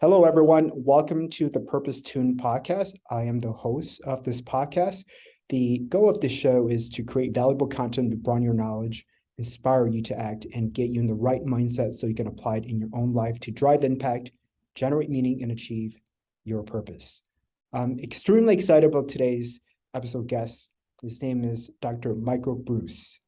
Hello, everyone. Welcome to the Purpose Tune podcast. I am the host of this podcast. The goal of this show is to create valuable content to broaden your knowledge, inspire you to act, and get you in the right mindset so you can apply it in your own life to drive impact, generate meaning, and achieve your purpose. I'm extremely excited about today's episode guest. His name is Dr. Michael Breus.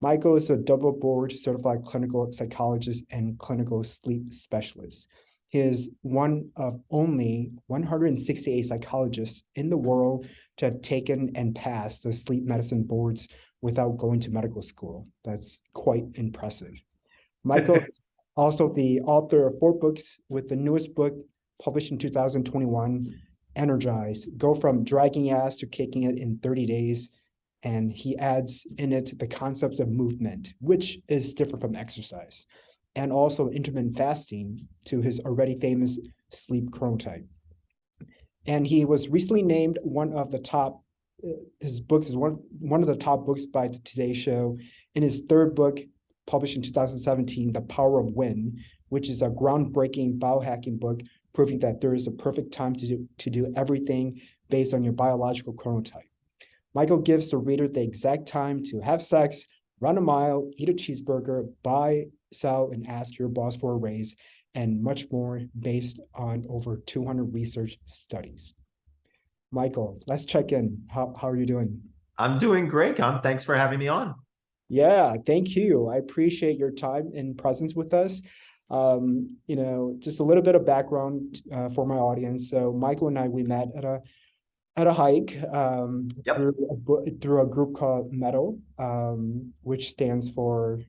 Michael is a double board certified clinical psychologist and clinical sleep specialist. He is one of only 168 psychologists in the world to have taken and passed the sleep medicine boards without going to medical school. That's quite impressive. Michael is also the author of 4 books, with the newest book published in 2021, Energize, go from dragging ass to kicking it in 30 days. And he adds in it the concepts of movement, which is different from exercise, and also intermittent fasting to his already famous Sleep Chronotype. And he was recently named one of the top, his books is one of the top books by the Today Show. In his 3rd book, published in 2017, The Power of When, which is a groundbreaking biohacking book proving that there is a perfect time to do everything based on your biological chronotype. Michael gives the reader the exact time to have sex, run a mile, eat a cheeseburger, buy, sell, and ask your boss for a raise, and much more based on over 200 research studies. Michael, let's check in. How are you doing? I'm doing great, Con. Thanks for having me on. Yeah, thank you. I appreciate your time and presence with us. Just a little bit of background for my audience. So Michael and I, we met at a hike Yep. through a group called METAL, which stands for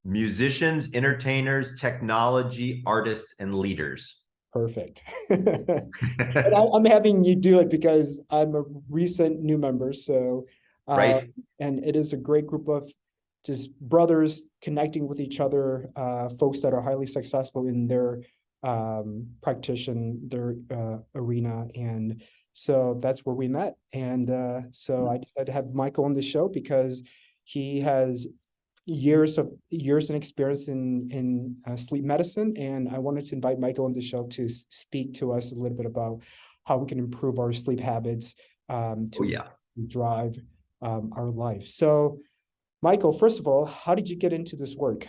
Musicians, entertainers, technology, artists, and leaders. Perfect. And I'm having you do it because I'm a recent new member. So, Right. and it is a great group of just brothers connecting with each other, folks that are highly successful in their their arena. And so that's where we met. And so I decided to have Michael on the show because he has years in experience in sleep medicine, and I wanted to invite Michael on the show to speak to us a little bit about how we can improve our sleep habits to drive our life. So, Michael, first of all, how did you get into this work?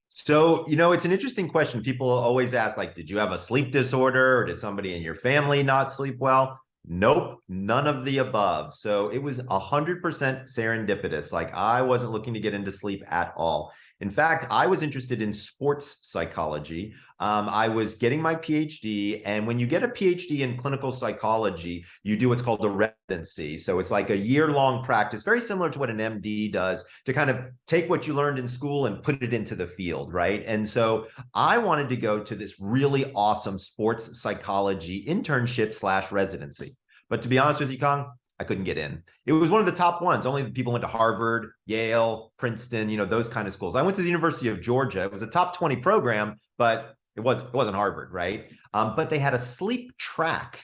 So, it's an interesting question. People always ask, like, did you have a sleep disorder or did somebody in your family not sleep well? Nope, none of the above. So it was 100% serendipitous. Like, I wasn't looking to get into sleep at all. In fact, I was interested in sports psychology. I was getting my PhD, and when you get a PhD in clinical psychology, you do what's called a residency. So it's like a year-long practice, very similar to what an MD does, to kind of take what you learned in school and put it into the field, right? And so I wanted to go to this really awesome sports psychology internship / residency. But to be honest with you, Kong, I couldn't get in. It was one of the top ones. Only people went to Harvard, Yale, Princeton, those kind of schools. I went to the University of Georgia. It was a top 20 program, but it wasn't Harvard, right? But they had a sleep track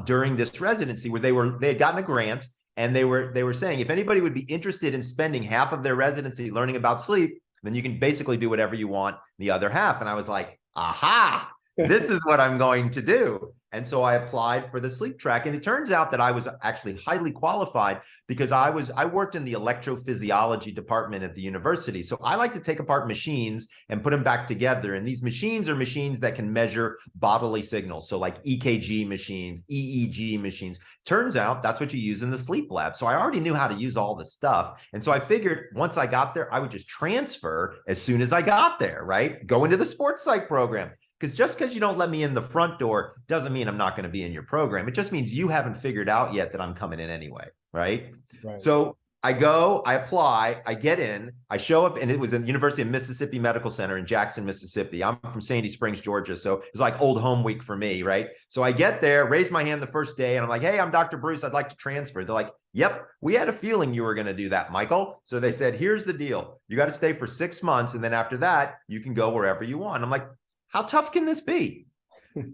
during this residency where they had gotten a grant, and they were saying if anybody would be interested in spending half of their residency learning about sleep, then you can basically do whatever you want the other half. And I was like, aha, this is what I'm going to do. And so I applied for the sleep track, and it turns out that I was actually highly qualified because I worked in the electrophysiology department at the university. So I like to take apart machines and put them back together. And these machines are machines that can measure bodily signals. So like EKG machines, EEG machines. Turns out that's what you use in the sleep lab. So I already knew how to use all the stuff. And so I figured once I got there, I would just transfer as soon as I got there, right? Go into the sports psych program. Because just because you don't let me in the front door doesn't mean I'm not going to be in your program. It just means you haven't figured out yet that I'm coming in anyway, right? So I go, I apply, I get in, I show up, and it was in the University of Mississippi Medical Center in Jackson, Mississippi. I'm from Sandy Springs, Georgia, so it was like old home week for me, right? So I get there, raise my hand the first day, and I'm like, hey, I'm Dr. Breus, I'd like to transfer. They're like, yep, we had a feeling you were going to do that, Michael. So they said, here's the deal. You got to stay for 6 months, and then after that, you can go wherever you want. I'm like, how tough can this be?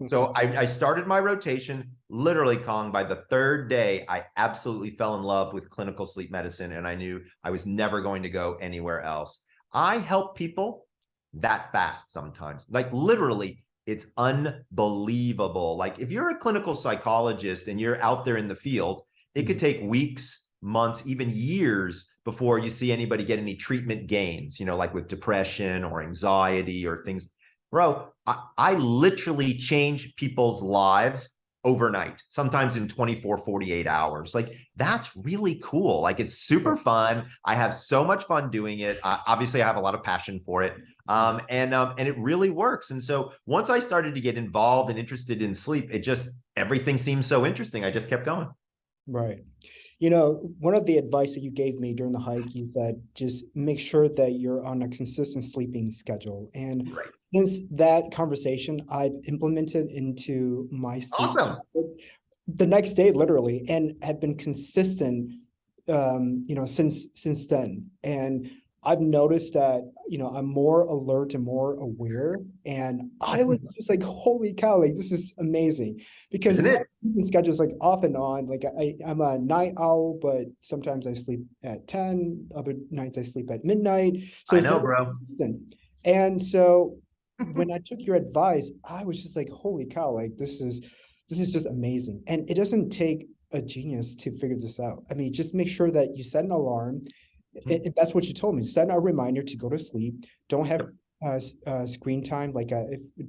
So I started my rotation. Literally, Kong, by the 3rd day, I absolutely fell in love with clinical sleep medicine, and I knew I was never going to go anywhere else. I help people that fast sometimes, like literally It's unbelievable. Like if you're a clinical psychologist and you're out there in the field, it could take weeks, months, even years before you see anybody get any treatment gains, like with depression or anxiety or things. Bro, I literally change people's lives overnight, sometimes in 24, 48 hours. Like that's really cool. Like it's super fun. I have so much fun doing it. Obviously I have a lot of passion for it. And it really works. And so once I started to get involved and interested in sleep, everything seemed so interesting. I just kept going. Right. One of the advice that you gave me during the hike is that just make sure that you're on a consistent sleeping schedule. And Right. since that conversation, I've implemented into my sleep Awesome. habits the next day, literally, and have been consistent, since then. And I've noticed that, I'm more alert and more aware. And I was just like, holy cow, like this is amazing. Because Isn't my it? sleeping schedule is like off and on. Like I'm a night owl, but sometimes I sleep at 10, other nights I sleep at midnight. So I it's know, never bro. consistent. And so when I took your advice, I was just like, holy cow, like this is just amazing. And it doesn't take a genius to figure this out. I mean, just make sure that you set an alarm. And that's what you told me. Set a reminder to go to sleep. Don't have screen time like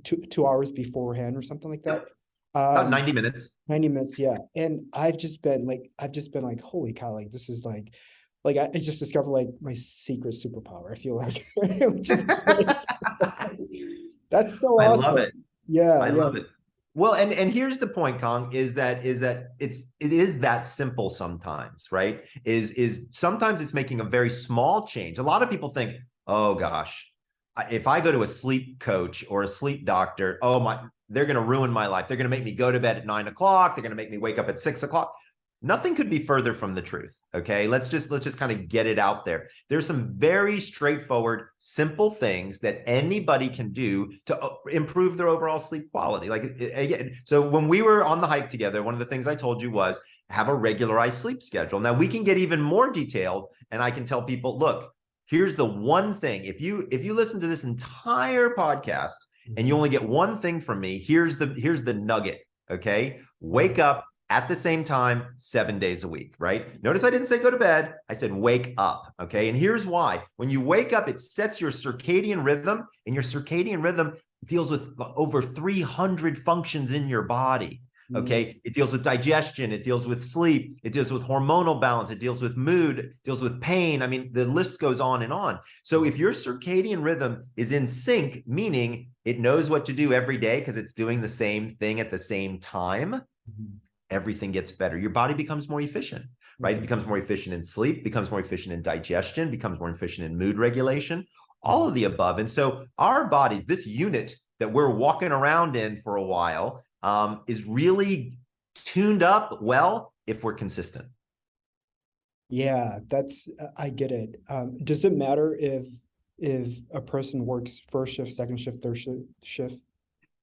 two hours beforehand or something like that. About 90 minutes. 90 minutes, yeah. And I've just been like, holy cow, like this is like I just discovered like my secret superpower. I feel like, which is great. That's so I awesome. love it. Yeah, I yeah. love it. Well, and here's the point, Kong, is that it is that simple sometimes, right? Is sometimes it's making a very small change. A lot of people think, oh gosh, if I go to a sleep coach or a sleep doctor, they're going to ruin my life. They're going to make me go to bed at 9 o'clock. They're going to make me wake up at 6 o'clock. Nothing could be further from the truth. Okay. Let's just kind of get it out there. There's some very straightforward, simple things that anybody can do to improve their overall sleep quality. Like again, so when we were on the hike together, one of the things I told you was have a regularized sleep schedule. Now we can get even more detailed and I can tell people, look, here's the one thing. If you listen to this entire podcast and you only get one thing from me, here's the nugget. Okay. Wake up at the same time, 7 days a week, right? Notice I didn't say go to bed. I said wake up, okay? And here's why. When you wake up, it sets your circadian rhythm, and your circadian rhythm deals with over 300 functions in your body, okay? It deals with digestion. It deals with sleep. It deals with hormonal balance. It deals with mood. It deals with pain. I mean, the list goes on and on. So if your circadian rhythm is in sync, meaning it knows what to do every day because it's doing the same thing at the same time, everything gets better. Your body becomes more efficient, right? It becomes more efficient in sleep, becomes more efficient in digestion, becomes more efficient in mood regulation, all of the above. And so our bodies, this unit that we're walking around in for a while, is really tuned up well if we're consistent. Yeah, I get it. Does it matter if a person works first shift, second shift, third shift?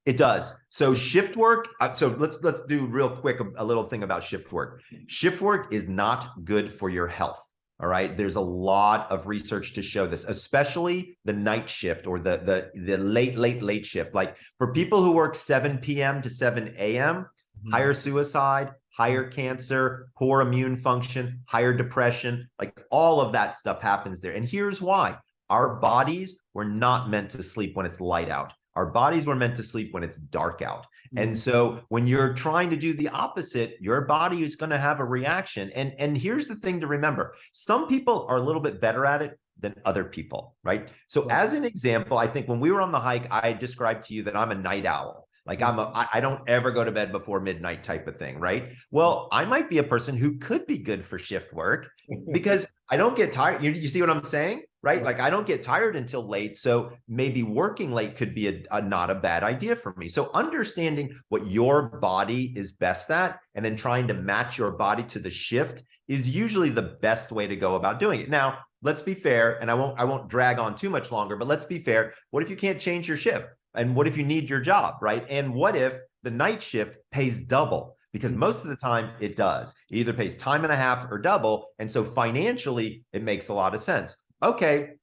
It does. So shift work. So let's do real quick a little thing about shift work. Shift work is not good for your health. All right. There's a lot of research to show this, especially the night shift or the late shift. Like for people who work 7 p.m. to 7 a.m., higher suicide, higher cancer, poor immune function, higher depression, like all of that stuff happens there. And here's why. Our bodies were not meant to sleep when it's light out. Our bodies were meant to sleep when it's dark out. And so when you're trying to do the opposite, your body is going to have a reaction. And here's the thing to remember. Some people are a little bit better at it than other people, right? So as an example, I think when we were on the hike, I described to you that I'm a night owl. Like I don't ever go to bed before midnight type of thing, right? Well, I might be a person who could be good for shift work because I don't get tired. You see what I'm saying? Right? Like I don't get tired until late. So maybe working late could be not a bad idea for me. So understanding what your body is best at and then trying to match your body to the shift is usually the best way to go about doing it. Now, let's be fair, and I won't drag on too much longer, but let's be fair. What if you can't change your shift? And what if you need your job, right? And what if the night shift pays double? Because most of the time it does. It either pays time and a half or double. And so financially, it makes a lot of sense. Okay,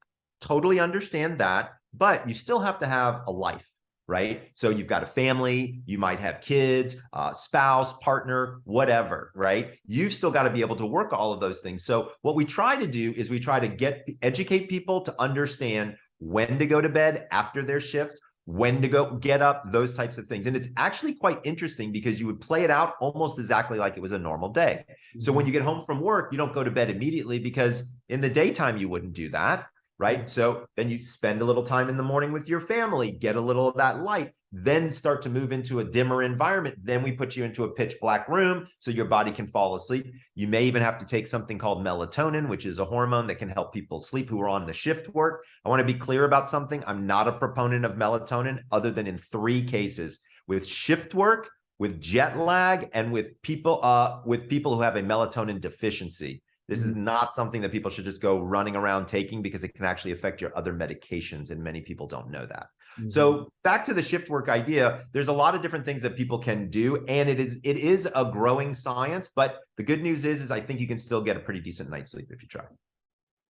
totally understand that, but you still have to have a life, right? So you've got a family, you might have kids, spouse, partner, whatever, right? You've still got to be able to work all of those things. So what we try to do is we try to educate people to understand when to go to bed after their shift, when to go get up, those types of things. And it's actually quite interesting because you would play it out almost exactly like it was a normal day. So when you get home from work, you don't go to bed immediately because in the daytime, you wouldn't do that, right? So then you spend a little time in the morning with your family, get a little of that light, then start to move into a dimmer environment. Then we put you into a pitch black room so your body can fall asleep. You may even have to take something called melatonin, which is a hormone that can help people sleep who are on the shift work. I want to be clear about something. I'm not a proponent of melatonin other than in 3 cases: with shift work, with jet lag, and with people who have a melatonin deficiency. This is not something that people should just go running around taking because it can actually affect your other medications, and many people don't know that. So back to the shift work idea, there's a lot of different things that people can do, and it is a growing science, but the good news is I think you can still get a pretty decent night's sleep if you try.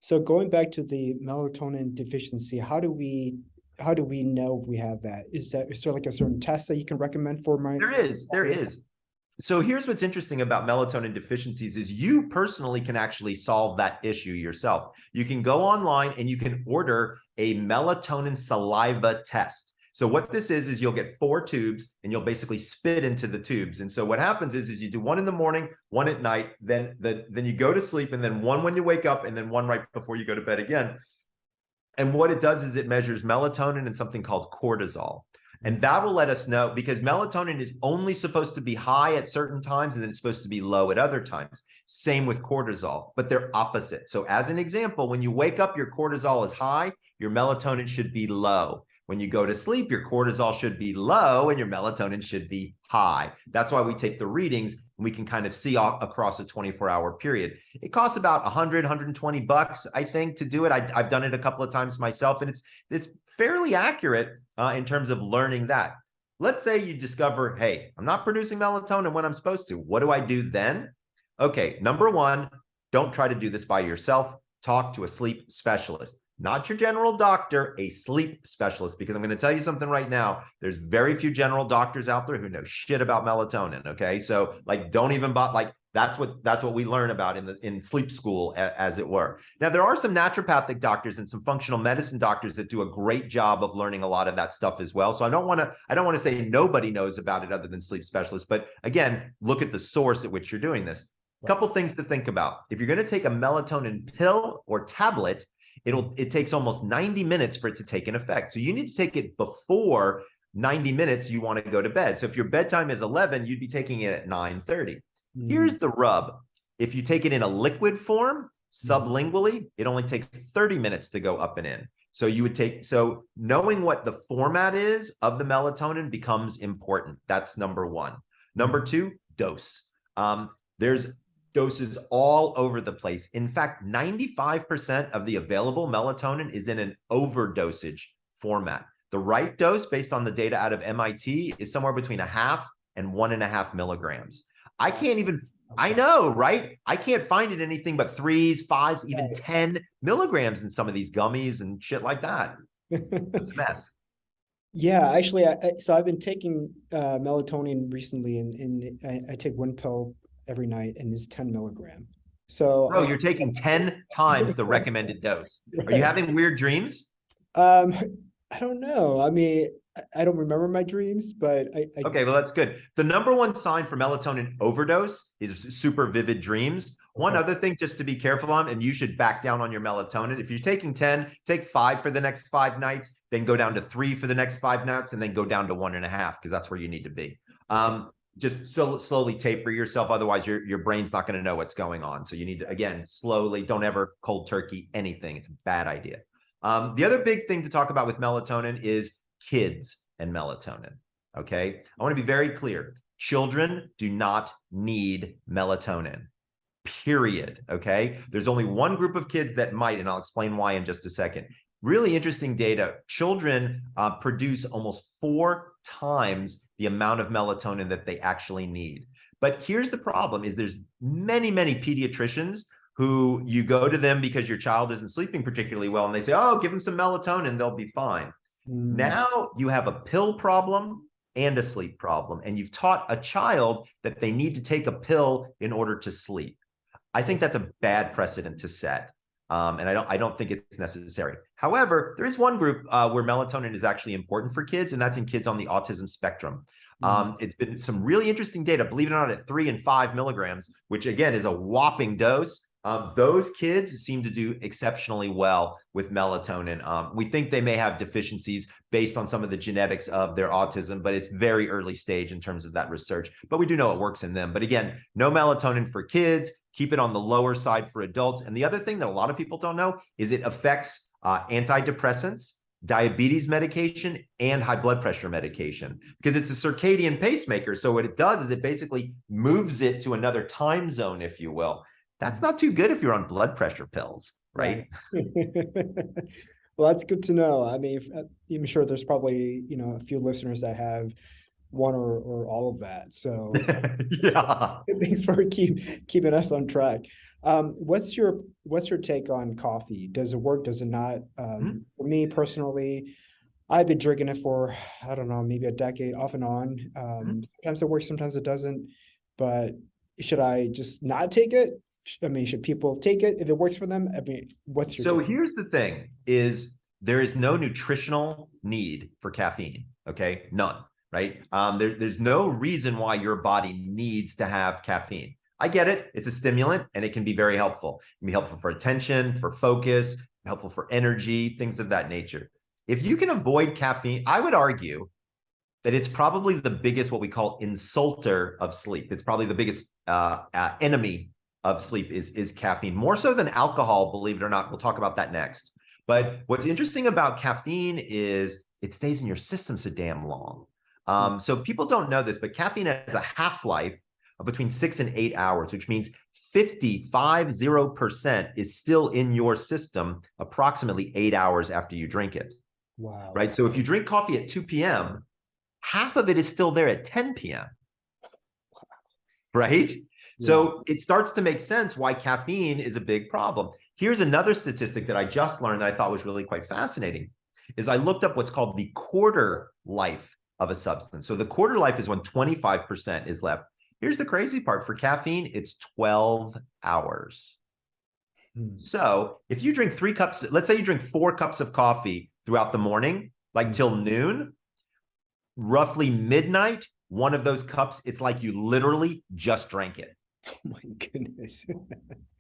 So going back to the melatonin deficiency, how do we know if we have that? Is there like a certain test that you can recommend for my? There is. So here's what's interesting about melatonin deficiencies is you personally can actually solve that issue yourself. You can go online and you can order a melatonin saliva test. So what this is you'll get 4 tubes and you'll basically spit into the tubes. And so what happens is you do 1 in the morning, 1 at night, then you go to sleep, and then 1 when you wake up, and then 1 right before you go to bed again. And what it does is it measures melatonin and something called cortisol. And that will let us know, because melatonin is only supposed to be high at certain times and then it's supposed to be low at other times. Same with cortisol, but they're opposite. So as an example, when you wake up, your cortisol is high, your melatonin should be low. When you go to sleep, your cortisol should be low and your melatonin should be high. That's why we take the readings and we can kind of see across a 24-hour period. It costs about $100, $120, I think, to do it. I've done it a couple of times myself, and it's fairly accurate in terms of learning that. Let's say you discover, hey, I'm not producing melatonin when I'm supposed to. What do I do then? Okay, number 1, don't try to do this by yourself. Talk to a sleep specialist. Not your general doctor, a sleep specialist, because I'm going to tell you something right now. There's very few general doctors out there who know shit about melatonin. Okay, so like, don't even that's what we learn about in sleep school, as it were. Now, there are some naturopathic doctors and some functional medicine doctors that do a great job of learning a lot of that stuff as well. So I don't want to say nobody knows about it other than sleep specialists. But again, look at the source at which you're doing this. A couple things to think about. If you're going to take a melatonin pill or tablet, it takes almost 90 minutes for it to take an effect. So you need to take it before 90 minutes you want to go to bed. So if your bedtime is 11, you'd be taking it at 9:30. Here's the rub. If you take it in a liquid form, sublingually, it only takes 30 minutes to go up and in. So knowing what the format is of the melatonin becomes important. That's number 1. Number 2, dose. There's doses all over the place. In fact, 95% of the available melatonin is in an overdosage format. The right dose, based on the data out of MIT, is somewhere between 0.5 and 1.5 milligrams. I know, right? I can't find it anything but 3s, 5s, even 10 milligrams in some of these gummies and shit like that. It's a mess. Yeah, actually, so I've been taking melatonin recently, and I take 1 pill every night, and it's 10 milligram. So bro, you're taking 10 times the recommended dose. Right. Are you having weird dreams? I don't know. I mean, I don't remember my dreams, but okay, well, that's good. The number 1 sign for melatonin overdose is super vivid dreams. One other thing just to be careful on, and you should back down on your melatonin. If you're taking 10, take 5 for the next 5 nights, then go down to 3 for the next 5 nights, and then go down to 1.5, because that's where you need to be. Just slowly taper yourself. Otherwise, your brain's not going to know what's going on. So you need to, again, slowly, don't ever cold turkey anything. It's a bad idea. The other big thing to talk about with melatonin is kids and melatonin. Okay. I want to be very clear. Children do not need melatonin, period. Okay. There's only one group of kids that might, and I'll explain why in just a second. Really interesting data. Children produce almost 4 times the amount of melatonin that they actually need. But here's the problem is there's many, many pediatricians who you go to them because your child isn't sleeping particularly well, and they say, oh, give them some melatonin, they'll be fine. Now you have a pill problem and a sleep problem, and you've taught a child that they need to take a pill in order to sleep. I think that's a bad precedent to set. And I don't think it's necessary. However, there is one group where melatonin is actually important for kids, and that's in kids on the autism spectrum. It's been some really interesting data, believe it or not, at 3 and 5 milligrams, which again is a whopping dose. Those kids seem to do exceptionally well with melatonin. We think they may have deficiencies based on some of the genetics of their autism, but it's very early stage in terms of that research. But we do know it works in them. But again, no melatonin for kids. Keep it on the lower side for adults. And the other thing that a lot of people don't know is it affects antidepressants, diabetes medication, and high blood pressure medication, because it's a circadian pacemaker. So what it does is it basically moves it to another time zone, if you will. That's not too good if you're on blood pressure pills, right? Well, that's good to know. I mean, I'm sure there's probably, a few listeners that have one or all of that. So yeah. thanks for keeping us on track. What's your take on coffee? Does it work? Does it not? For me personally, I've been drinking it for, I don't know, maybe a decade off and on. Sometimes it works, sometimes it doesn't. But should I just not take it? I mean, should people take it if it works for them? I mean, what's your take? Here's the thing is there is no nutritional need for caffeine. Okay. None. Right. There's no reason why your body needs to have caffeine. I get it. It's a stimulant and it can be very helpful. It can be helpful for attention, for focus, helpful for energy, things of that nature. If you can avoid caffeine, I would argue that it's probably the biggest, what we call insulter of sleep. It's probably the biggest enemy of sleep is caffeine, more so than alcohol, believe it or not. We'll talk about that next. But what's interesting about caffeine is it stays in your system so damn long. So people don't know this, but caffeine has a half-life of between 6 and 8 hours, which means 50% is still in your system approximately 8 hours after you drink it. Wow. Right. So if you drink coffee at 2 p.m., half of it is still there at 10 p.m. Right. Yeah. So it starts to make sense why caffeine is a big problem. Here's another statistic that I just learned that I thought was really quite fascinating, is I looked up what's called the quarter life of a substance. So the quarter life is when 25% is left. Here's the crazy part. For caffeine, it's 12 hours. So if you drink 3 cups, let's say you drink 4 cups of coffee throughout the morning, like till noon, roughly midnight, one of those cups, it's like you literally just drank it. Oh my goodness.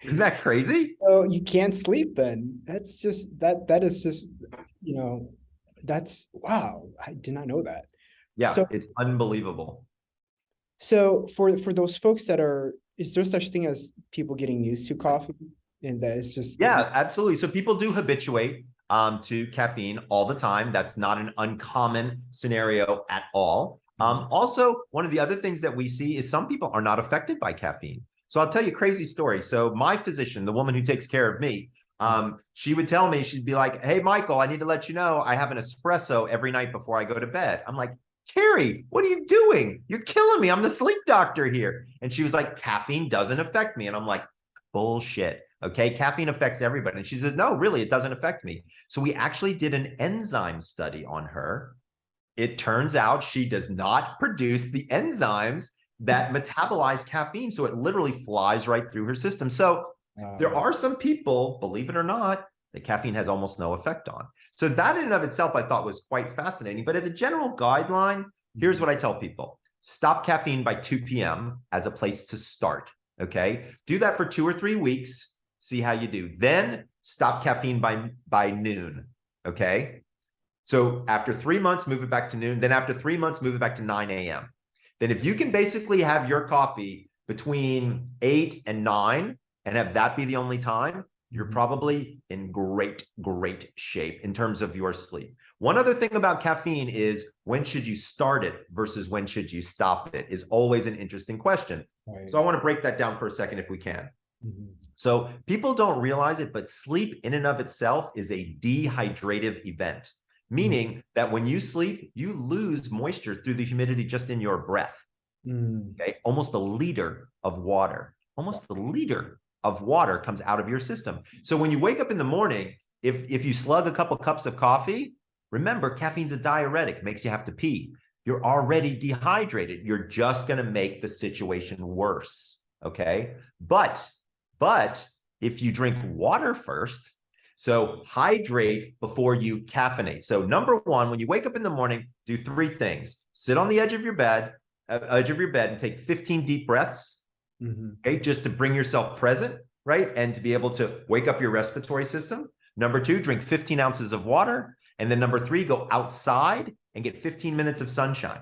Isn't that crazy? Oh, you can't sleep then. That's just, that is just, that's, wow. I did not know that. Yeah, so, it's unbelievable. So for those folks that is there such thing as people getting used to coffee? And that it's just... Yeah, absolutely. So people do habituate to caffeine all the time. That's not an uncommon scenario at all. Also, one of the other things that we see is some people are not affected by caffeine. So I'll tell you a crazy story. So my physician, the woman who takes care of me, she would tell me, she'd be like, "Hey, Michael, I need to let you know I have an espresso every night before I go to bed." I'm like, "Carrie, what are you doing? You're killing me. I'm the sleep doctor here." And she was like, "Caffeine doesn't affect me." And I'm like, "Bullshit. Okay, caffeine affects everybody." And she said, "No, really, it doesn't affect me." So we actually did an enzyme study on her. It turns out she does not produce the enzymes that metabolize caffeine. So it literally flies right through her system. So there are some people, believe it or not, that caffeine has almost no effect on. So that in and of itself, I thought was quite fascinating. But as a general guideline, here's what I tell people. Stop caffeine by 2 p.m. as a place to start. Okay. Do that for 2 or 3 weeks. See how you do. Then stop caffeine by noon. Okay. So after 3 months, move it back to noon. Then after 3 months, move it back to 9 a.m. Then if you can basically have your coffee between 8 and 9 and have that be the only time, you're probably in great shape in terms of your sleep. One other thing about caffeine is when should you start it versus when should you stop it is always an interesting question. Right. So I want to break that down for a second if we can. So people don't realize it, but sleep in and of itself is a dehydrative event. Meaning that when you sleep, you lose moisture through the humidity just in your breath. Okay, almost a liter of water. Almost a liter of water comes out of your system. So when you wake up in the morning, if you slug a couple cups of coffee, Remember, caffeine's a diuretic, makes you have to pee. You're already dehydrated. You're just going to make the situation worse. Okay. But if you drink water first, so hydrate before you caffeinate. So number one, when you wake up in the morning, do three things. Sit on the edge of your bed and take 15 deep breaths. Okay, just to bring yourself present, right? And to be able to wake up your respiratory system. Number two, drink 15 ounces of water. And then number three, go outside and get 15 minutes of sunshine.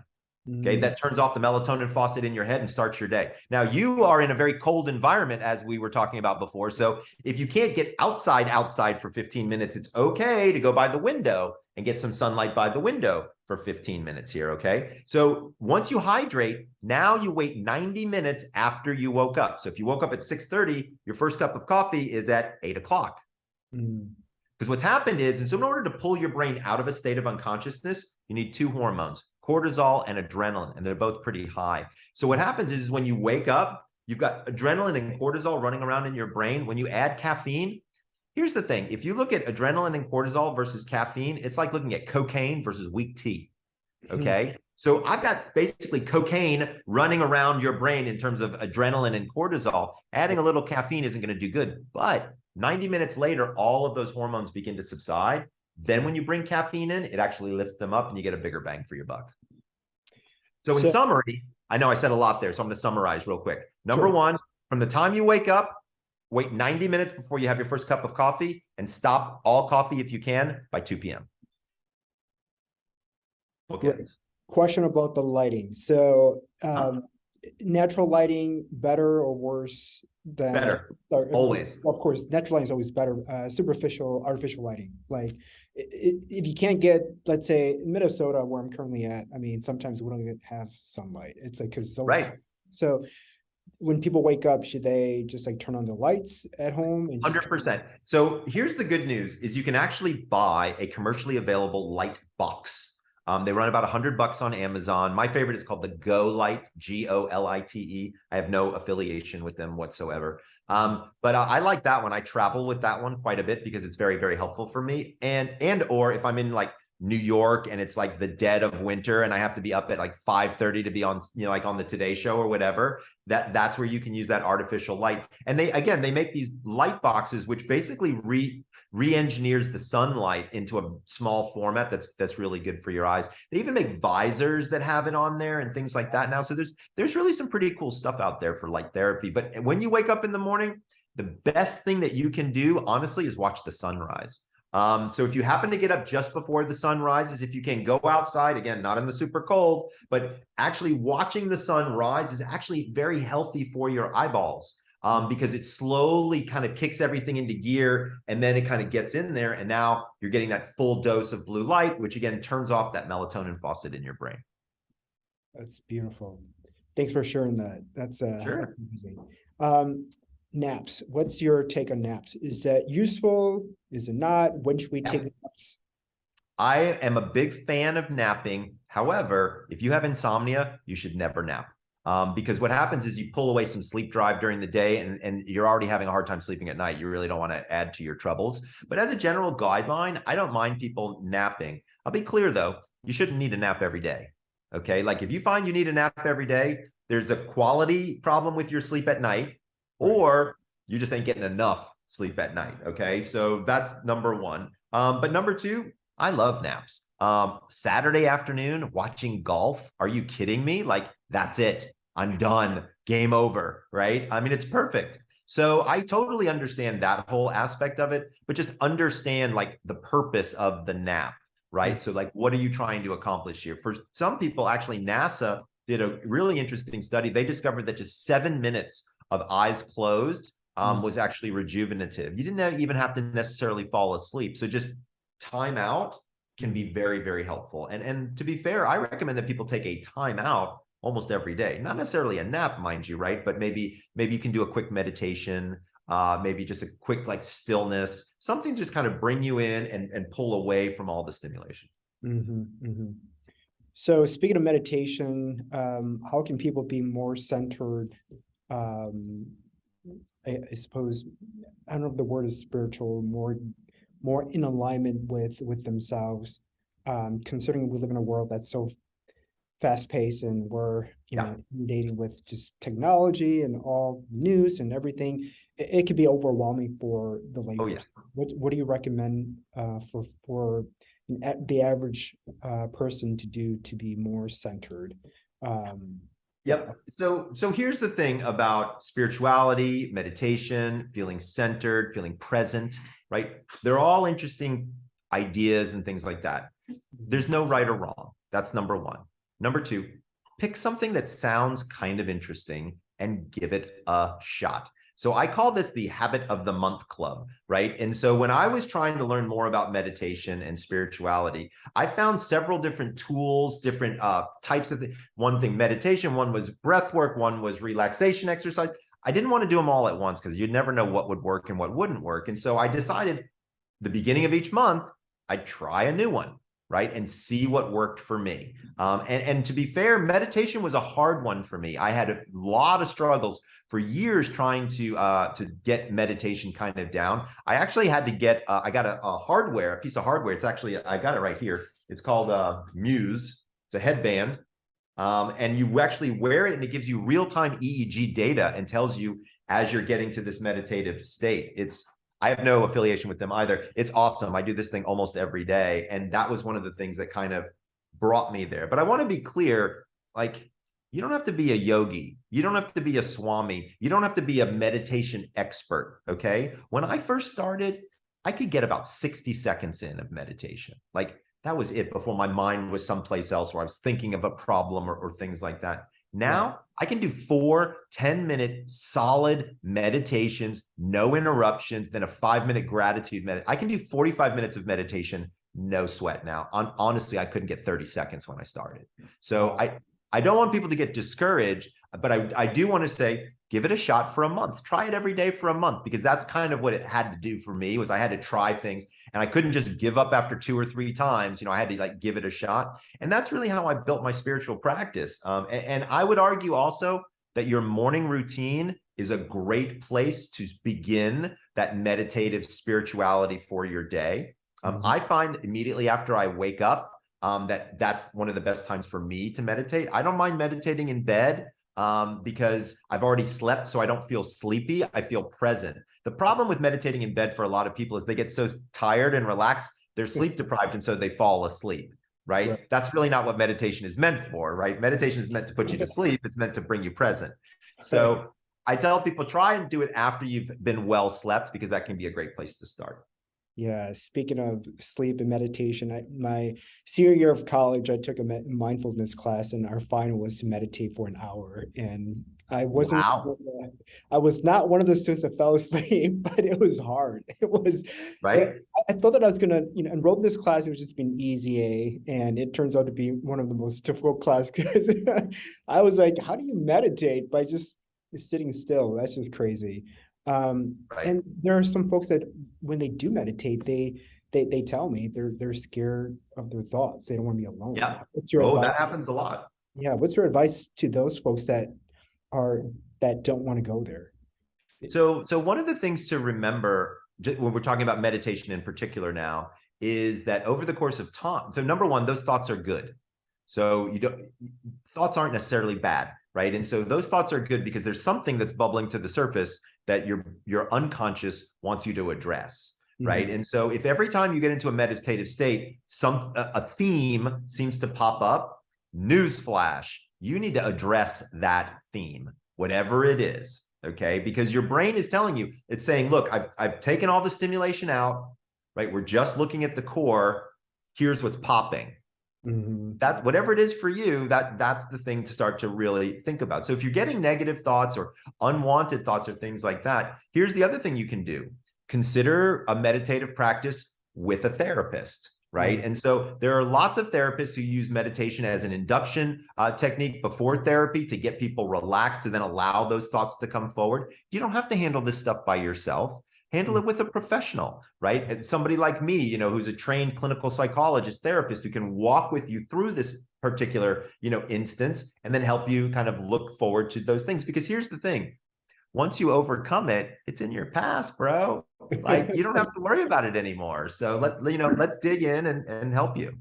Okay, that turns off the melatonin faucet in your head and starts your day. Now, you are in a very cold environment, as we were talking about before. So if you can't get outside for 15 minutes, it's okay to go by the window and get some sunlight by the window for 15 minutes here, okay? So once you hydrate, now you wait 90 minutes after you woke up. So if you woke up at 6:30, your first cup of coffee is at 8 o'clock. Because what's happened is so in order to pull your brain out of a state of unconsciousness, you need two hormones, cortisol and adrenaline, and they're both pretty high. So what happens is when you wake up, you've got adrenaline and cortisol running around in your brain. When you add caffeine, here's the thing. If you look at adrenaline and cortisol versus caffeine, it's like looking at cocaine versus weak tea, okay? So I've got basically cocaine running around your brain in terms of adrenaline and cortisol. Adding a little caffeine isn't going to do good, but 90 minutes later, all of those hormones begin to subside. Then when you bring caffeine in, it actually lifts them up and you get a bigger bang for your buck. So in summary, I know I said a lot there, so I'm going to summarize real quick. Number one, from the time you wake up, wait 90 minutes before you have your first cup of coffee and stop all coffee if you can by 2 p.m. Okay. Question about the lighting. So natural lighting, better or worse than better? Always. Of course, natural lighting is always better. Superficial, artificial lighting. Like if you can't get, let's say, Minnesota, where I'm currently at, I mean, sometimes we don't even have sunlight. It's like because it's always hot. So when people wake up, should they just like turn on the lights at home? 100%. So here's the good news: is you can actually buy a commercially available light box. They run about $100 on Amazon. My favorite is called the Go Light, Golite. I have no affiliation with them whatsoever. But I like that one. I travel with that one quite a bit because it's very, very helpful for me. Or if I'm in like New York and it's like the dead of winter and I have to be up at like 5:30 to be on, like on the Today Show or whatever, that's where you can use that artificial light. And they make these light boxes, which basically re-engineers the sunlight into a small format that's really good for your eyes. They even make visors that have it on there and things like that now. So there's really some pretty cool stuff out there for light therapy. But when you wake up in the morning, the best thing that you can do, honestly, is watch the sunrise. So if you happen to get up just before the sun rises, if you can go outside, again, not in the super cold, but actually watching the sun rise is actually very healthy for your eyeballs. Because it slowly kind of kicks everything into gear and then it kind of gets in there. And now you're getting that full dose of blue light, which again, turns off that melatonin faucet in your brain. That's beautiful. Thanks for sharing that. That's sure. Amazing. Naps. What's your take on naps? Is that useful? Is it not? When should we take naps? I am a big fan of napping. However, if you have insomnia, you should never nap. Because what happens is you pull away some sleep drive during the day and you're already having a hard time sleeping at night. You really don't want to add to your troubles. But as a general guideline, I don't mind people napping. I'll be clear though, you shouldn't need a nap every day. Okay. Like if you find you need a nap every day, there's a quality problem with your sleep at night, or you just ain't getting enough sleep at night. Okay. So that's number one. But number two, I love naps. Saturday afternoon watching golf. Are you kidding me? Like that's it. I'm done. Game over. Right. I mean, it's perfect. So I totally understand that whole aspect of it, but just understand like the purpose of the nap, right? So like, what are you trying to accomplish here? For some people, actually, NASA did a really interesting study. They discovered that just 7 minutes of eyes closed was actually rejuvenative. You didn't even have to necessarily fall asleep. So just time out can be very, very helpful. And to be fair, I recommend that people take a time out almost every day. Not necessarily a nap, mind you, right? But maybe you can do a quick meditation, maybe just a quick like stillness, something just kind of bring you in and pull away from all the stimulation. So speaking of meditation, how can people be more centered? I suppose, I don't know if the word is spiritual, more in alignment with themselves. considering we live in a world that's so fast paced and we're, Yeah. inundated with just technology and all news and everything, it could be overwhelming for the Oh yeah. layperson. What do you recommend for the average person to do to be more centered? Yeah. Yep. So here's the thing about spirituality, meditation, feeling centered, feeling present, right? They're all interesting ideas and things like that. There's no right or wrong. That's number one. Number two, pick something that sounds kind of interesting and give it a shot. So I call this the habit of the month club, right? And so when I was trying to learn more about meditation and spirituality, I found several different tools, different types of things. One thing, meditation, one was breath work, one was relaxation exercise. I didn't want to do them all at once because you'd never know what would work and what wouldn't work. And so I decided the beginning of each month, I'd try a new one, right? And see what worked for me. And to be fair, meditation was a hard one for me. I had a lot of struggles for years trying to get meditation kind of down. I actually had to get, I got a piece of hardware. It's actually, I got it right here. It's called Muse. It's a headband. And you actually wear it and it gives you real-time EEG data and tells you as you're getting to this meditative state. I have no affiliation with them either. It's awesome. I do this thing almost every day. And that was one of the things that kind of brought me there. But I want to be clear, like, you don't have to be a yogi. You don't have to be a swami. You don't have to be a meditation expert, okay? When I first started, I could get about 60 seconds in of meditation. Like, that was it before my mind was someplace else where I was thinking of a problem or things like that. Now I can do 4 10-minute solid meditations, no interruptions, then a 5-minute gratitude meditation. I can do 45 minutes of meditation, no sweat now. Honestly, I couldn't get 30 seconds when I started. So I don't want people to get discouraged, but I do want to say, give it a shot for a month. Try it every day for a month, because that's kind of what it had to do for me, was I had to try things and I couldn't just give up after 2 or 3 times. I had to like give it a shot. And that's really how I built my spiritual practice. And I would argue also that your morning routine is a great place to begin that meditative spirituality for your day. I find immediately after I wake up, that's one of the best times for me to meditate. I don't mind meditating in bed because I've already slept, so I don't feel sleepy. I feel present. The problem with meditating in bed for a lot of people is they get so tired and relaxed, they're sleep deprived, and so they fall asleep, right? That's really not what meditation is meant for, right? Meditation is meant to put you to sleep. It's meant to bring you present. So I tell people, try and do it after you've been well slept, because that can be a great place to start. Yeah, speaking of sleep and meditation, my senior year of college, I took a mindfulness class, and our final was to meditate for an hour. And I wasn't, Wow. I was not one of the students that fell asleep, but it was hard. Right? I thought that I was gonna, enroll in this class. It was just being easy, and it turns out to be one of the most difficult classes, because I was like, how do you meditate by just sitting still? That's just crazy. Right. And there are some folks that when they do meditate, they tell me they're scared of their thoughts. They don't want to be alone. Yeah. What's your Oh, advice? that happens a lot. Yeah, what's your advice to those folks are that don't want to go there? So one of the things to remember when we're talking about meditation in particular now is that over the course of time, so number one, those thoughts are good. So thoughts aren't necessarily bad, right? And so those thoughts are good because there's something that's bubbling to the surface that your unconscious wants you to address, right? And so if every time you get into a meditative state, a theme seems to pop up, newsflash, you need to address that theme, whatever it is, okay? Because your brain is telling you, it's saying, look, I've taken all the stimulation out, right? We're just looking at the core. Here's what's popping. That whatever it is for you, that's the thing to start to really think about. So if you're getting negative thoughts or unwanted thoughts or things like that, here's the other thing you can do. Consider a meditative practice with a therapist, right? And so there are lots of therapists who use meditation as an induction technique before therapy to get people relaxed, to then allow those thoughts to come forward. You don't have to handle this stuff by yourself. Handle it with a professional, right? And somebody like me, who's a trained clinical psychologist, therapist, who can walk with you through this particular, instance, and then help you kind of look forward to those things. Because here's the thing, once you overcome it, it's in your past, bro. Like, you don't have to worry about it anymore. So let's dig in and help you.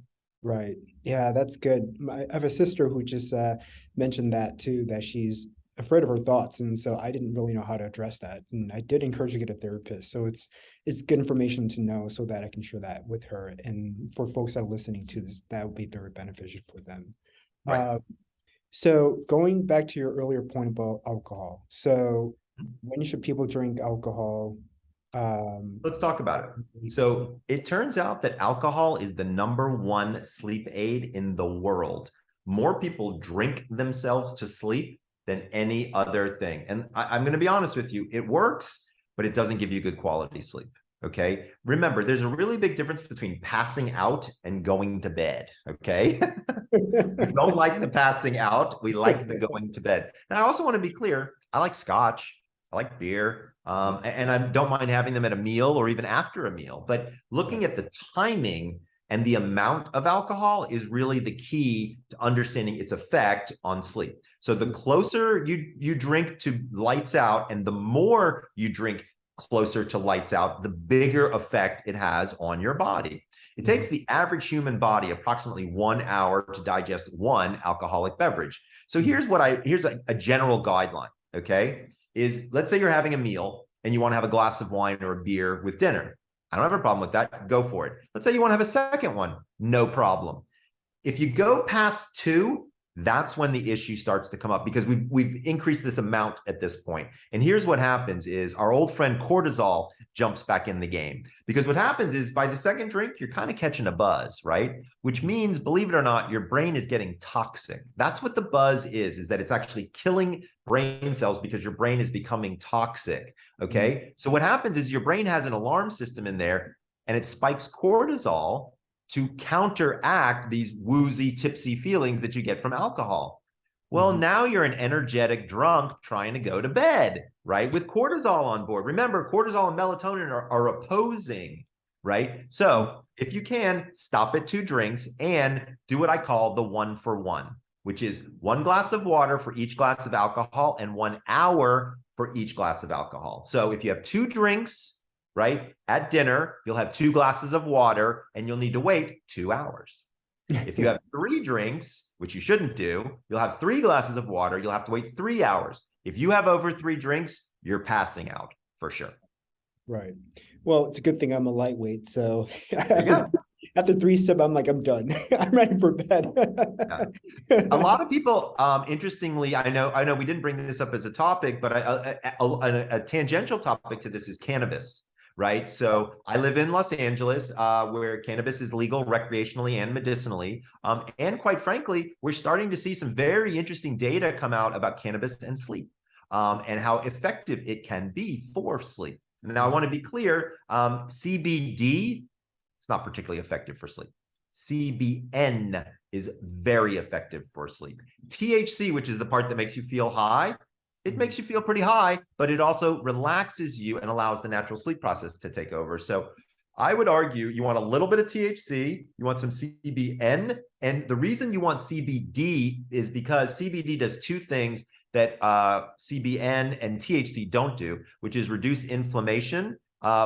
Right. Yeah, that's good. I have a sister who just mentioned that too, that she's afraid of her thoughts, and so I didn't really know how to address that. And I did encourage her to get a therapist. So it's good information to know so that I can share that with her. And for folks that are listening to this, that would be very beneficial for them. Right. Uh, so going back to your earlier point about alcohol. So when should people drink alcohol? Um, Let's talk about it. So it turns out that alcohol is the #1 sleep aid in the world. More people drink themselves to sleep than any other thing. And I'm going to be honest with you, it works, but it doesn't give you good quality sleep. Okay. Remember, there's a really big difference between passing out and going to bed. Okay. We don't like the passing out. We like the going to bed. Now, I also want to be clear. I like scotch. I like beer. And I don't mind having them at a meal or even after a meal. But looking at the timing and the amount of alcohol is really the key to understanding its effect on sleep. So the closer you drink to lights out and the more you drink closer to lights out, the bigger effect it has on your body. It takes the average human body approximately 1 hour to digest one alcoholic beverage. So here's a general guideline, okay? Is let's say you're having a meal and you want to have a glass of wine or a beer with dinner. I don't have a problem with that. Go for it. Let's say you want to have a second one. No problem. If you go past two, that's when the issue starts to come up because we've increased this amount at this point. And here's what happens is our old friend cortisol jumps back in the game. Because what happens is by the second drink, you're kind of catching a buzz, right? Which means, believe it or not, your brain is getting toxic. That's what the buzz is that it's actually killing brain cells because your brain is becoming toxic, okay? So what happens is your brain has an alarm system in there and it spikes cortisol to counteract these woozy, tipsy feelings that you get from alcohol. Well, now you're an energetic drunk trying to go to bed, right? With cortisol on board. Remember, cortisol and melatonin are opposing, right? So if you can, stop at 2 drinks and do what I call the 1-for-1, which is 1 glass of water for each glass of alcohol and 1 hour for each glass of alcohol. So if you have 2 drinks, right, at dinner, you'll have 2 glasses of water and you'll need to wait 2 hours. If you have 3 drinks, which you shouldn't do, you'll have 3 glasses of water. You'll have to wait 3 hours. If you have over 3 drinks, you're passing out for sure. Right. Well, it's a good thing I'm a lightweight. So Yeah. after 3 sip, I'm like, I'm done. I'm ready for bed. A lot of people, interestingly, I know we didn't bring this up as a topic, but a tangential topic to this is cannabis. Right. So I live in Los Angeles, where cannabis is legal recreationally and medicinally. And quite frankly, we're starting to see some very interesting data come out about cannabis and sleep, and how effective it can be for sleep. Now, I want to be clear, CBD, it's not particularly effective for sleep. CBN is very effective for sleep. THC, which is the part that makes you feel high, it makes you feel pretty high, but it also relaxes you and allows the natural sleep process to take over. So I would argue you want a little bit of THC, you want some CBN, and the reason you want CBD is because CBD does 2 things that CBN and THC don't do, which is reduce inflammation,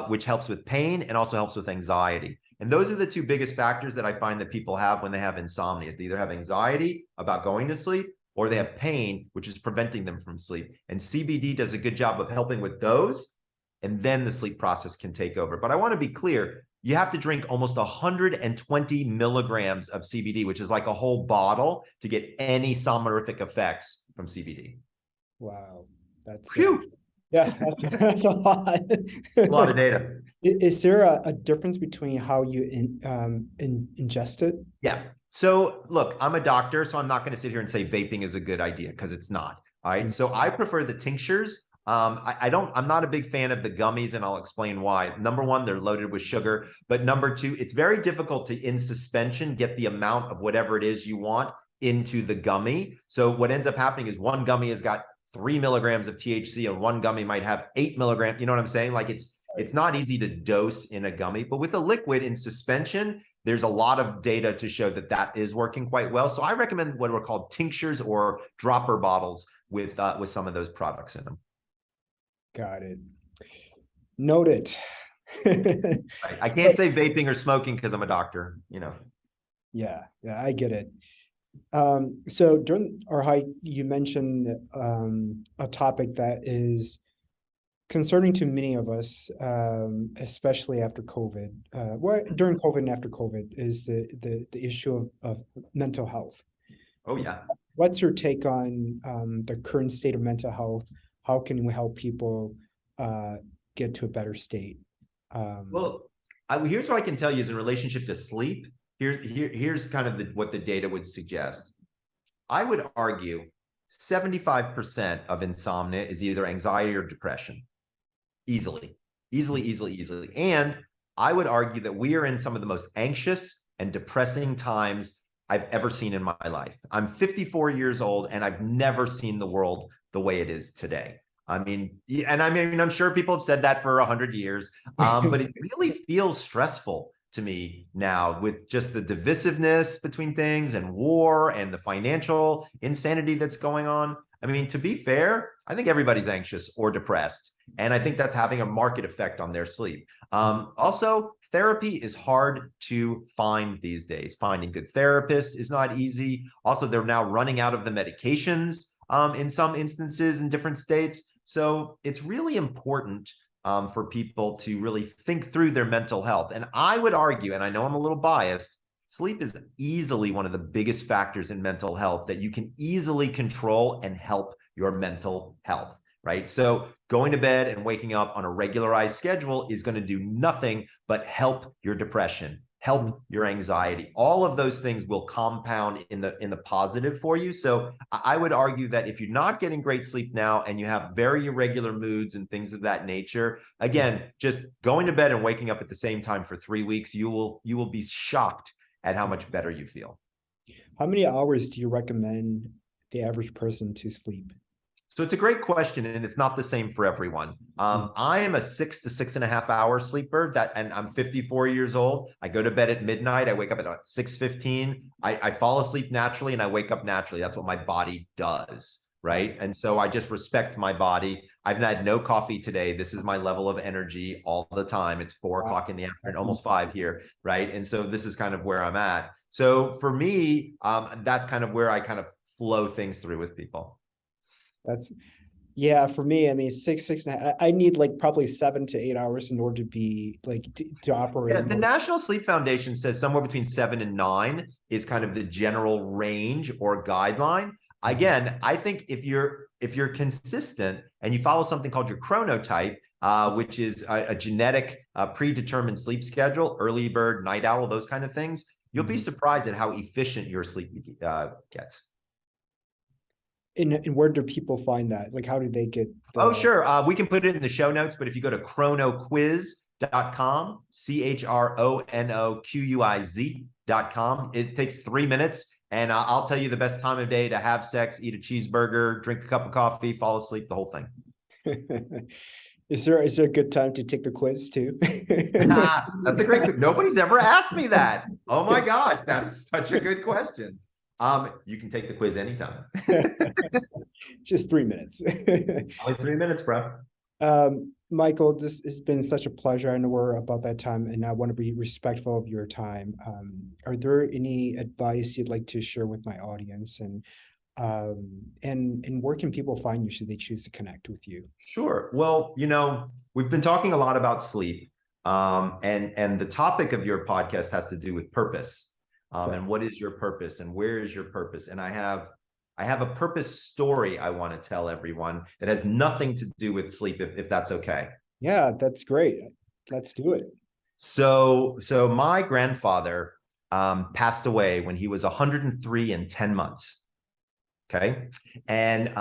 which helps with pain and also helps with anxiety. And those are the 2 biggest factors that I find that people have when they have insomnia. Is they either have anxiety about going to sleep or they have pain, which is preventing them from sleep. And CBD does a good job of helping with those, and then the sleep process can take over. But I want to be clear, you have to drink almost 120 milligrams of CBD, which is like a whole bottle, to get any somnorific effects from CBD. Wow. That's yeah, that's a lot. A lot of data. Is there a difference between how you ingest it? Yeah. So look, I'm a doctor, so I'm not going to sit here and say vaping is a good idea because it's not. All right. So I prefer the tinctures. I'm not a big fan of the gummies, and I'll explain why. Number 1, they're loaded with sugar. But number 2, it's very difficult to, in suspension, get the amount of whatever it is you want into the gummy. So what ends up happening is one gummy has got 3 milligrams of THC and one gummy might have 8 milligrams. You know what I'm saying? Like it's not easy to dose in a gummy, but with a liquid in suspension, there's a lot of data to show that that is working quite well. So I recommend what are called tinctures or dropper bottles with some of those products in them. Got it. Noted. Right. I can't say vaping or smoking because I'm a doctor, you know. Yeah, I get it. So during our hike, you mentioned a topic that is concerning to many of us, especially after COVID. During COVID and after COVID is the issue of mental health. Oh yeah. What's your take on the current state of mental health? How can we help people uh, get to a better state? Um, Well, here's what I can tell you is in relationship to sleep. Here's kind of what the data would suggest. I would argue 75% of insomnia is either anxiety or depression. Easily, easily, easily, easily. And I would argue that we are in some of the most anxious and depressing times I've ever seen in my life. I'm 54 years old and I've never seen the world the way it is today. I'm sure people have said that for 100 years, but it really feels stressful to me now with just the divisiveness between things and war and the financial insanity that's going on. I mean, to be fair, I think everybody's anxious or depressed, and I think that's having a market effect on their sleep. Also, therapy is hard to find these days. Finding good therapists is not easy. Also, they're now running out of the medications in some instances in different states. So it's really important for people to really think through their mental health. And I would argue, and I know I'm a little biased, sleep is easily one of the biggest factors in mental health that you can easily control and help your mental health, right? So going to bed and waking up on a regularized schedule is going to do nothing but help your depression, help your anxiety. All of those things will compound in the positive for you. So I would argue that if you're not getting great sleep now and you have very irregular moods and things of that nature, again, just going to bed and waking up at the same time for 3 weeks, you will be shocked at how much better you feel. How many hours do you recommend the average person to sleep? So it's a great question, and it's not the same for everyone. I am a 6 to 6.5 hour sleeper, and I'm 54 years old. I go to bed at midnight. I wake up at 6:15. I fall asleep naturally, and I wake up naturally. That's what my body does, right? And so I just respect my body. I've had no coffee today. This is my level of energy all the time. It's 4 o'clock in the afternoon, almost 5 here, right? And so this is kind of where I'm at. So for me, that's kind of where I kind of flow things through with people. Yeah, for me, I mean, 6.5. I need like probably 7 to 8 hours in order to be like to operate. Yeah, the National Sleep Foundation says somewhere between 7 and 9 is kind of the general range or guideline. Again, I think if you're consistent and you follow something called your chronotype, which is a genetic predetermined sleep schedule, early bird, night owl, those kind of things, you'll be surprised at how efficient your sleep gets. And where do people find that? Like, how do they get Oh, sure. We can put it in the show notes, but if you go to chronoquiz.com, chronoquiz.com, it takes 3 minutes, and I'll tell you the best time of day to have sex, eat a cheeseburger, drink a cup of coffee, fall asleep, the whole thing. Is there a good time to take the quiz too? That's a great, nobody's ever asked me that. Oh my gosh, that is such a good question. You can take the quiz anytime. Just 3 minutes. Only 3 minutes, bro. Michael, this has been such a pleasure. I know we're about that time, and I want to be respectful of your time. Are there any advice you'd like to share with my audience, and where can people find you should they choose to connect with you? Sure. Well, we've been talking a lot about sleep, and the topic of your podcast has to do with purpose. And what is your purpose and where is your purpose? And I have a purpose story I want to tell everyone that has nothing to do with sleep, if that's okay. Yeah, that's great. Let's do it. So my grandfather passed away when he was 103 and 10 months. Okay. And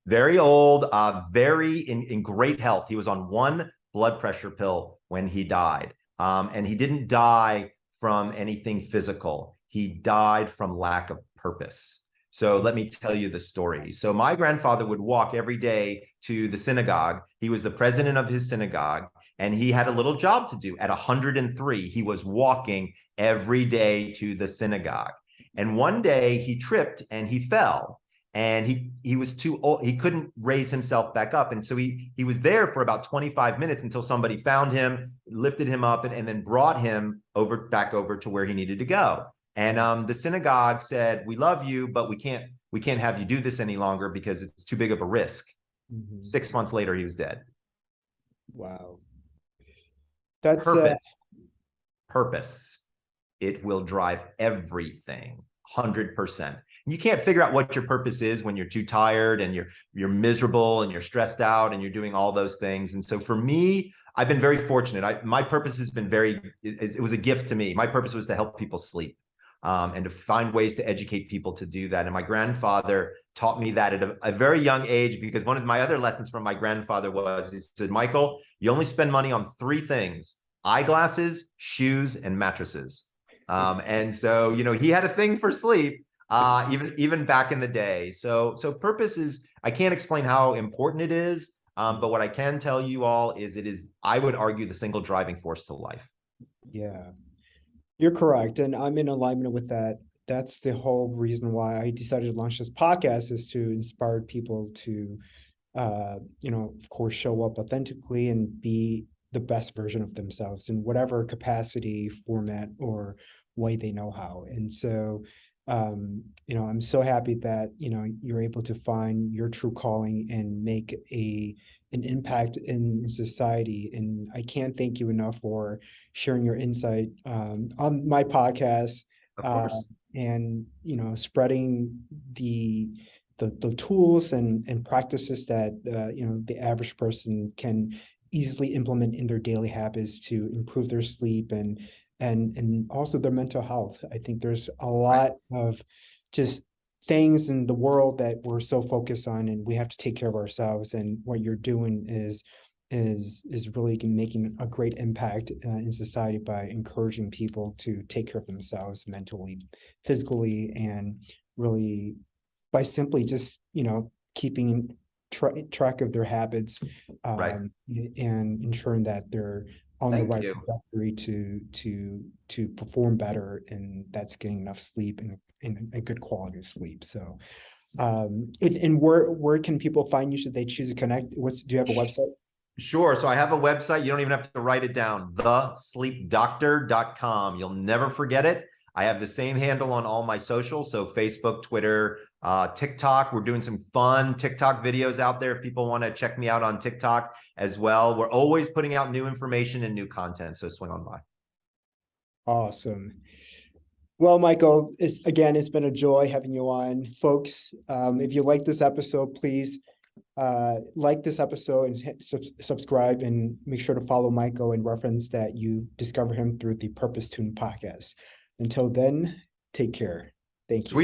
very old, very in great health. He was on one blood pressure pill when he died. And he didn't die from anything physical. He died from lack of purpose. So let me tell you the story. So my grandfather would walk every day to the synagogue. He was the president of his synagogue, and he had a little job to do. At 103, he was walking every day to the synagogue. And one day he tripped and he fell. And he was too old. He couldn't raise himself back up. And so he was there for about 25 minutes until somebody found him, lifted him up, and then brought him back over to where he needed to go. And the synagogue said, we love you, but we can't have you do this any longer because it's too big of a risk. 6 months later, he was dead. Wow. That's Purpose. It will drive everything 100%. You can't figure out what your purpose is when you're too tired and you're miserable and you're stressed out and you're doing all those things. And so for me, I've been very fortunate. My purpose has been it was a gift to me. My purpose was to help people sleep, and to find ways to educate people to do that. And my grandfather taught me that at a very young age, because one of my other lessons from my grandfather was, he said, Michael, you only spend money on 3 things: eyeglasses, shoes, and mattresses. And so, he had a thing for sleep, even back in the day. So purpose is, I can't explain how important it is. But what I can tell you all is it is, I would argue, the single driving force to life. Yeah, you're correct. And I'm in alignment with that. That's the whole reason why I decided to launch this podcast, is to inspire people to, of course, show up authentically and be the best version of themselves in whatever capacity, format, or way they know how. And so, I'm so happy that, you're able to find your true calling and make an impact in society. And I can't thank you enough for sharing your insight on my podcast, Of course. and spreading the tools and practices that the average person can easily implement in their daily habits to improve their sleep and also their mental health. I think there's a lot of just things in the world that we're so focused on, and we have to take care of ourselves. And what you're doing is really making a great impact in society by encouraging people to take care of themselves mentally, physically, and really by simply just keeping track of their habits, Right. and ensuring that they're on the Thank right you. trajectory to perform better, and that's getting enough sleep and a good quality of sleep. So, and where can people find you? Should they choose to connect? Do you have a website? Sure. So I have a website. You don't even have to write it down: thesleepdoctor.com. You'll never forget it. I have the same handle on all my socials. So Facebook, Twitter, TikTok. We're doing some fun TikTok videos out there if people want to check me out on TikTok as well. We're always putting out new information and new content. So swing on by. Awesome. Well, Michael, it's been a joy having you on, folks. If you like this episode, please like this episode and hit subscribe, and make sure to follow Michael and reference that you discover him through the Purpose Tune podcast. Until then, take care. Thank you.